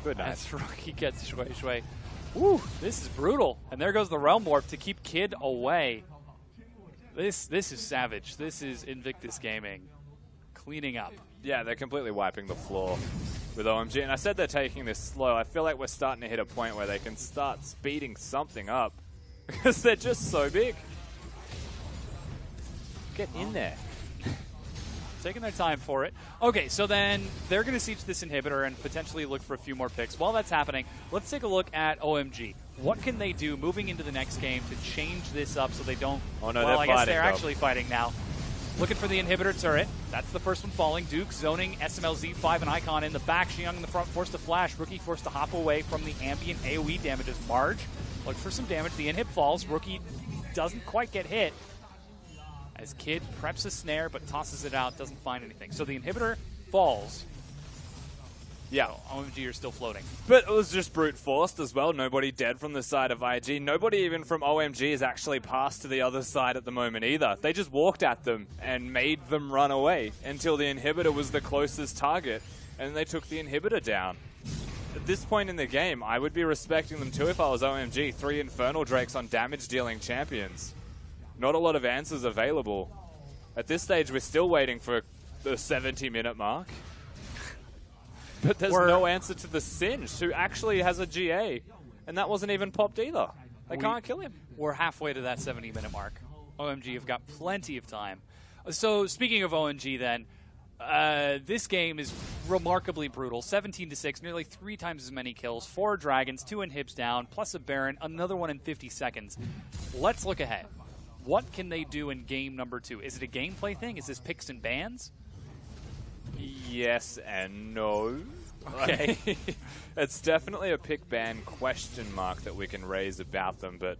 Good night. As Rookie gets Shui Shui. Woo, this is brutal. And there goes the Realm Warp to keep Kid away. This is savage. This is Invictus Gaming cleaning up. Yeah, they're completely wiping the floor with OMG. And I said they're taking this slow. I feel like we're starting to hit a point where they can start speeding something up because they're just so big. Get in there. Taking their time for it. Okay, so then they're going to siege this inhibitor and potentially look for a few more picks. While that's happening, let's take a look at OMG. What can they do moving into the next game to change this up so they don't... Oh, no, well, I guess they're actually fighting now. Looking for the inhibitor turret. That's the first one falling. Duke zoning SMLZ5 and Icon in the back. Xion in the front, forced to flash. Rookie forced to hop away from the ambient AoE damages. Marge looks for some damage. The inhib falls. Rookie doesn't quite get hit. As Kid preps a snare but tosses it out, doesn't find anything. So the inhibitor falls. Yeah, OMG are still floating. But it was just brute forced as well. Nobody dead from the side of IG. Nobody even from OMG is actually passed to the other side at the moment either. They just walked at them and made them run away until the inhibitor was the closest target, and they took the inhibitor down. At this point in the game, I would be respecting them too if I was OMG. 3 Infernal Drakes on damage-dealing champions. Not a lot of answers available. At this stage, we're still waiting for the 70-minute mark. But there's no answer to the Singed, who actually has a GA. And that wasn't even popped either. They can't kill him. We're halfway to that 70-minute mark. OMG have got plenty of time. So speaking of OMG then, this game is remarkably brutal. 17-6, nearly 3 times as many kills. 4 dragons, 2 inhibs down, plus a Baron, another one in 50 seconds. Let's look ahead. What can they do in game number 2? Is it a gameplay thing? Is this picks and bans? Yes and no. Okay. It's definitely a pick ban question mark that we can raise about them, but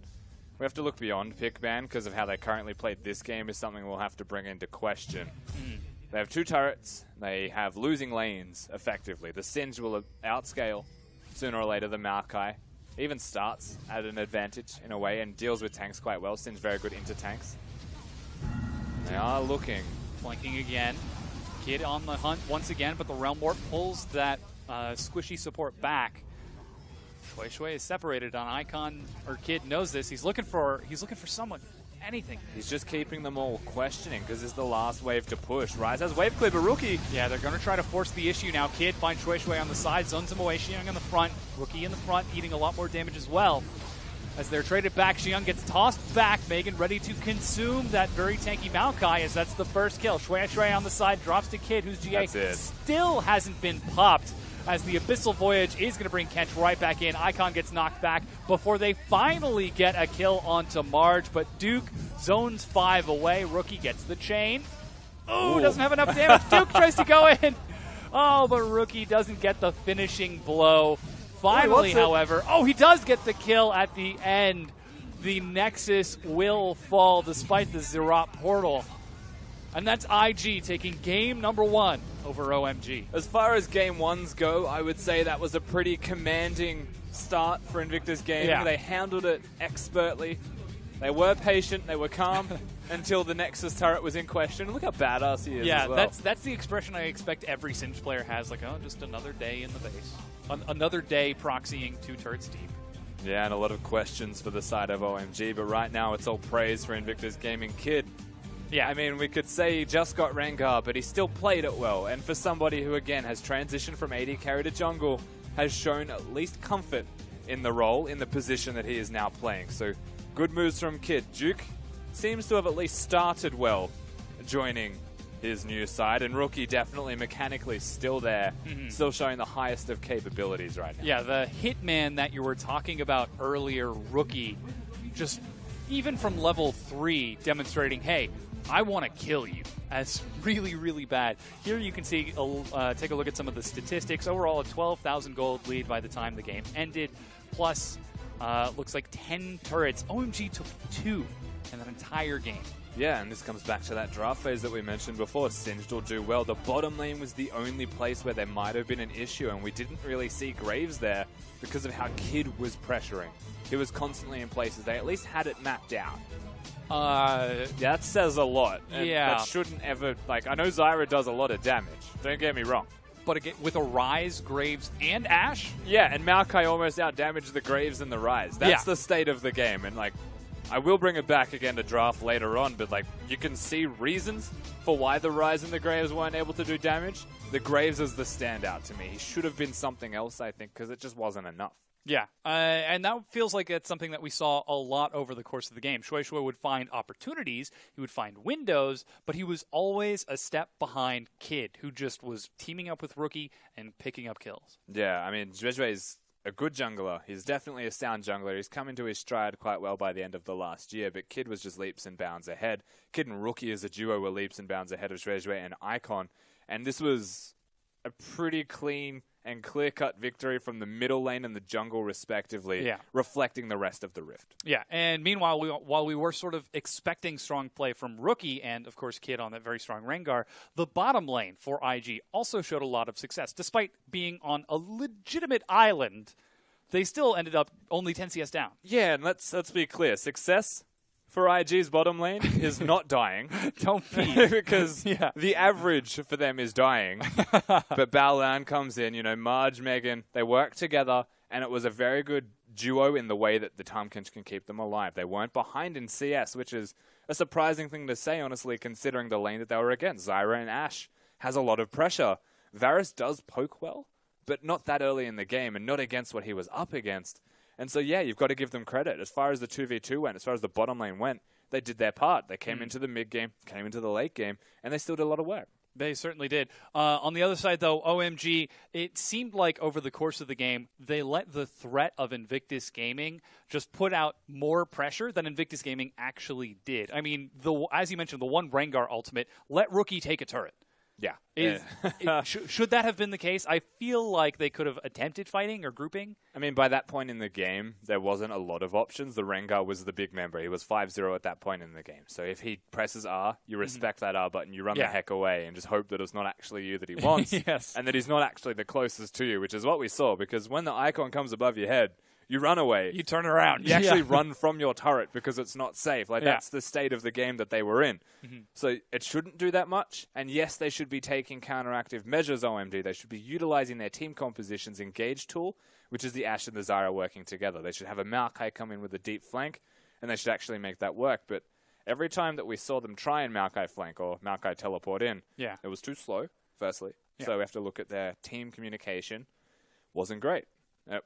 we have to look beyond pick ban because of how they currently played this game is something we'll have to bring into question. They have 2 turrets. They have losing lanes, effectively. The Singed will outscale sooner or later the Maokai. Even starts at an advantage in a way and deals with tanks quite well. Singed very good into tanks. They are looking. Flanking again. Kid on the hunt once again, but the Realm Warp pulls that squishy support back. Shui is separated on Icon, or Kid knows this. He's looking for someone, anything. He's just keeping them all questioning because this is the last wave to push. Rise has wave clear, but Rookie. Yeah, they're going to try to force the issue now. Kid finds Shui on the side, zones him away. Xiang in the front. Rookie in the front, eating a lot more damage as well. As they're traded back, Xiang gets tossed back. Megan ready to consume that very tanky Maokai as that's the first kill. Shui on the side drops to Kid, whose GA still hasn't been popped. As the Abyssal Voyage is going to bring Kench right back in. Icon gets knocked back before they finally get a kill onto Marge. But Duke zones 5 away. Rookie gets the chain. Oh, doesn't have enough damage. Duke tries to go in. Oh, but Rookie doesn't get the finishing blow. Finally, however, he does get the kill at the end. The Nexus will fall despite the Zerat portal. And that's IG taking game number 1 over OMG. As far as game 1s go, I would say that was a pretty commanding start for Invictus Gaming. Yeah. They handled it expertly. They were patient, they were calm until the Nexus turret was in question. Look how badass he is as well. that's the expression I expect every Singe player has, like, oh, just another day in the base. Another day proxying 2 turrets deep. Yeah, and a lot of questions for the side of OMG, but right now it's all praise for Invictus Gaming. Kid, yeah, I mean, we could say he just got Rengar, but he still played it well. And for somebody who, again, has transitioned from AD carry to jungle, has shown at least comfort in the role, in the position that he is now playing. So, good moves from Kid. Duke seems to have at least started well, joining his new side. And Rookie definitely mechanically still there, still showing the highest of capabilities right now. Yeah, the Hitman that you were talking about earlier, Rookie, just even from level 3, demonstrating, hey, I want to kill you. That's really, really bad. Here you can see, take a look at some of the statistics. Overall, a 12,000 gold lead by the time the game ended. Plus, looks like 10 turrets. OMG took 2 in that entire game. Yeah, and this comes back to that draft phase that we mentioned before. Singed will do well. The bottom lane was the only place where there might have been an issue, and we didn't really see Graves there because of how Kid was pressuring. He was constantly in places. They at least had it mapped out. That says a lot. And yeah. That shouldn't ever, like, I know Zyra does a lot of damage. Don't get me wrong. But again, with a Rise, Graves, and Ashe? Yeah, and Maokai almost out-damaged the Graves and the Rise. That's the state of the game. And, like, I will bring it back again to draft later on, but, like, you can see reasons for why the Rise and the Graves weren't able to do damage. The Graves is the standout to me. He should have been something else, I think, because it just wasn't enough. Yeah, and that feels like it's something that we saw a lot over the course of the game. Shui would find opportunities, he would find windows, but he was always a step behind Kid, who just was teaming up with Rookie and picking up kills. Yeah, I mean, Shui is a good jungler. He's definitely a sound jungler. He's come into his stride quite well by the end of the last year, but Kid was just leaps and bounds ahead. Kid and Rookie as a duo were leaps and bounds ahead of Shui and Icon, and this was a pretty clean and clear-cut victory from the middle lane and the jungle, respectively, reflecting the rest of the Rift. Yeah, and meanwhile, while we were sort of expecting strong play from Rookie and, of course, Kid on that very strong Rengar, the bottom lane for IG also showed a lot of success. Despite being on a legitimate island, they still ended up only 10 CS down. Yeah, and let's be clear. Success for IG's bottom lane is not dying. Don't be. Because the average for them is dying. But Baolan comes in, you know, Marge, Megan, they work together, and it was a very good duo in the way that the Tahm Kench can keep them alive. They weren't behind in CS, which is a surprising thing to say, honestly, considering the lane that they were against. Zyra and Ashe has a lot of pressure. Varus does poke well, but not that early in the game, and not against what he was up against. And so, yeah, you've got to give them credit. As far as the 2v2 went, as far as the bottom lane went, they did their part. They came into the mid game, came into the late game, and they still did a lot of work. They certainly did. On the other side, though, OMG, it seemed like over the course of the game, they let the threat of Invictus Gaming just put out more pressure than Invictus Gaming actually did. I mean, as you mentioned, the one Rengar ultimate, let Rookie take a turret. Yeah. Should that have been the case? I feel like they could have attempted fighting or grouping. I mean, by that point in the game, there wasn't a lot of options. The Rengar was the big member. He was 5-0 at that point in the game. So if he presses R, you respect that R button, you run the heck away and just hope that it's not actually you that he wants. Yes. And that he's not actually the closest to you, which is what we saw. Because when the icon comes above your head, you run away. You turn around. You actually run from your turret because it's not safe. Like, that's the state of the game that they were in. So it shouldn't do that much. And yes, they should be taking counteractive measures, OMG. They should be utilizing their team composition's engage tool, which is the Ashe and the Zyra working together. They should have a Maokai come in with a deep flank, and they should actually make that work. But every time that we saw them try and Maokai flank or Maokai teleport in, it was too slow, firstly. So we have to look at their team communication. Wasn't great.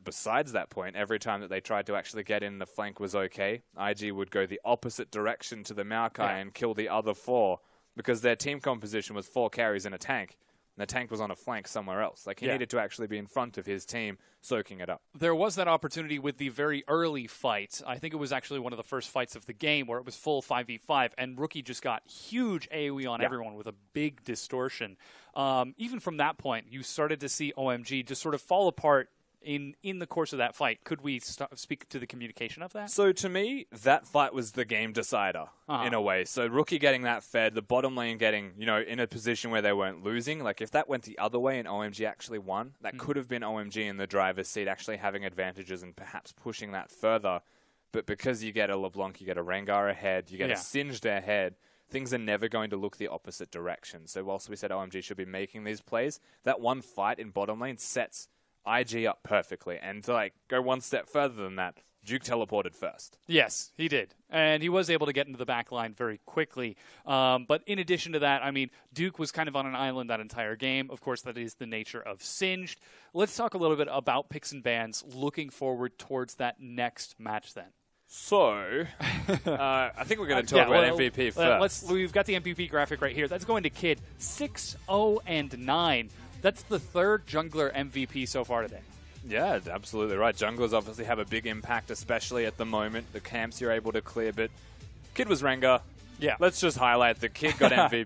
Besides that point, every time that they tried to actually get in, the flank was okay. IG would go the opposite direction to the Maokai and kill the other 4 because their team composition was 4 carries and a tank. And the tank was on a flank somewhere else. Like, he needed to actually be in front of his team, soaking it up. There was that opportunity with the very early fight. I think it was actually one of the first fights of the game where it was full 5v5, and Rookie just got huge AoE on everyone with a big distortion. Even from that point, you started to see OMG just sort of fall apart in the course of that fight. Could we speak to the communication of that? So to me, that fight was the game decider in a way. So Rookie getting that fed, the bottom lane getting, in a position where they weren't losing. Like, if that went the other way and OMG actually won, that could have been OMG in the driver's seat actually having advantages and perhaps pushing that further. But because you get a LeBlanc, you get a Rengar ahead, you get a Singed ahead, things are never going to look the opposite direction. So whilst we said OMG should be making these plays, that one fight in bottom lane sets IG up perfectly. And to go one step further than that, Duke teleported first. Yes, he did. And he was able to get into the back line very quickly. But in addition to that, I mean, Duke was kind of on an island that entire game. Of course, that is the nature of Singed. Let's talk a little bit about picks and bans looking forward towards that next match then. So, I think we're going to talk about MVP first. We've got the MVP graphic right here. That's going to Kid 6-0-9. That's the 3rd jungler MVP so far today. Yeah, absolutely right. Junglers obviously have a big impact, especially at the moment. The camps you're able to clear, but Kid was Rengar. Yeah. Let's just highlight the Kid got MVP.